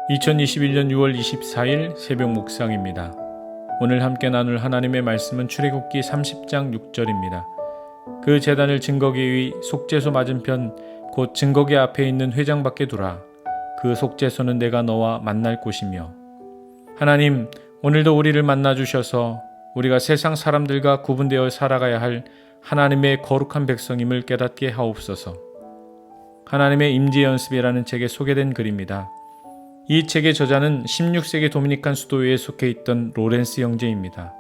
2021년 6월 24일 새벽 묵상입니다. 오늘 함께 나눌 하나님의 말씀은 출애굽기 30장 6절입니다. 그 제단을 증거계 위 속죄소 맞은편 곧 증거계 앞에 있는 회장 밖에 두라. 그 속죄소는 내가 너와 만날 곳이며. 하나님, 오늘도 우리를 만나 주셔서 우리가 세상 사람들과 구분되어 살아가야 할 하나님의 거룩한 백성임을 깨닫게 하옵소서. 하나님의 임재 연습이라는 책에 소개된 글입니다. 이 책의 저자는 16세기 도미니칸 수도회에 속해 있던 로렌스 형제입니다.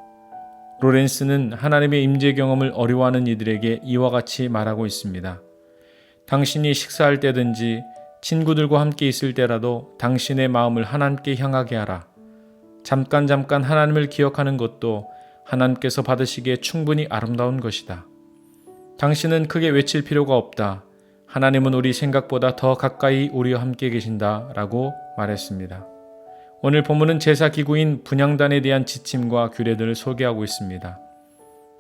로렌스는 하나님의 임재 경험을 어려워하는 이들에게 이와 같이 말하고 있습니다. 당신이 식사할 때든지 친구들과 함께 있을 때라도 당신의 마음을 하나님께 향하게 하라. 잠깐 하나님을 기억하는 것도 하나님께서 받으시기에 충분히 아름다운 것이다. 당신은 크게 외칠 필요가 없다. 하나님은 우리 생각보다 더 가까이 우리와 함께 계신다 라고 말했습니다. 오늘 본문은 제사 기구인 분향단에 대한 지침과 규례들을 소개하고 있습니다.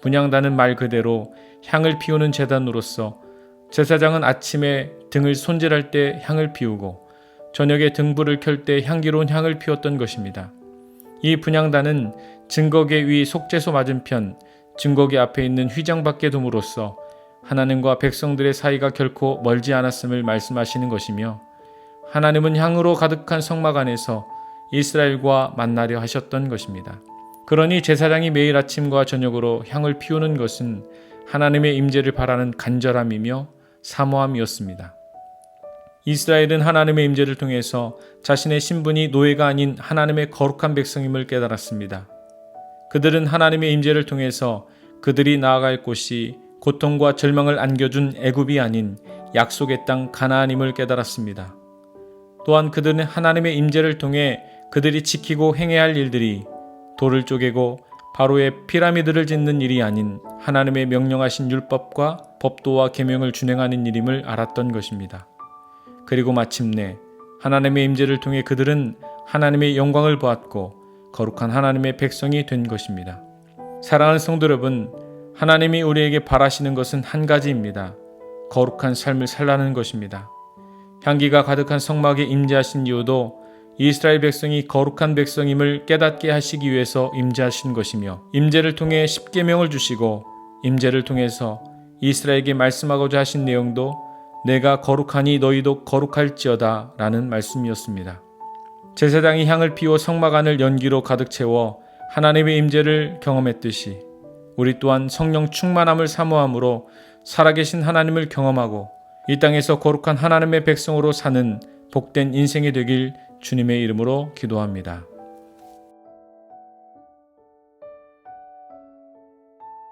분향단은 말 그대로 향을 피우는 제단으로서 제사장은 아침에 등을 손질할 때 향을 피우고 저녁에 등불을 켤 때 향기로운 향을 피웠던 것입니다. 이 분향단은 증거계 위 속죄소 맞은편 증거계 앞에 있는 휘장 밖에 둠으로써 하나님과 백성들의 사이가 결코 멀지 않았음을 말씀하시는 것이며, 하나님은 향으로 가득한 성막 안에서 이스라엘과 만나려 하셨던 것입니다. 그러니 제사장이 매일 아침과 저녁으로 향을 피우는 것은 하나님의 임재를 바라는 간절함이며 사모함이었습니다. 이스라엘은 하나님의 임재를 통해서 자신의 신분이 노예가 아닌 하나님의 거룩한 백성임을 깨달았습니다. 그들은 하나님의 임재를 통해서 그들이 나아갈 곳이 고통과 절망을 안겨준 애굽이 아닌 약속의 땅 가나안임을 깨달았습니다. 또한 그들은 하나님의 임재를 통해 그들이 지키고 행해야 할 일들이 돌을 쪼개고 바로의 피라미드를 짓는 일이 아닌 하나님의 명령하신 율법과 법도와 계명을 준행하는 일임을 알았던 것입니다. 그리고 마침내 하나님의 임재를 통해 그들은 하나님의 영광을 보았고 거룩한 하나님의 백성이 된 것입니다. 사랑하는 성도 여러분, 하나님이 우리에게 바라시는 것은 한 가지입니다. 거룩한 삶을 살라는 것입니다. 향기가 가득한 성막에 임재하신 이유도 이스라엘 백성이 거룩한 백성임을 깨닫게 하시기 위해서 임재하신 것이며, 임재를 통해 십계명을 주시고 임재를 통해서 이스라엘에게 말씀하고자 하신 내용도 내가 거룩하니 너희도 거룩할지어다 라는 말씀이었습니다. 제사장이 향을 피워 성막 안을 연기로 가득 채워 하나님의 임재를 경험했듯이 우리 또한 성령 충만함을 사모함으로 살아계신 하나님을 경험하고 이 땅에서 거룩한 하나님의 백성으로 사는 복된 인생이 되길 주님의 이름으로 기도합니다.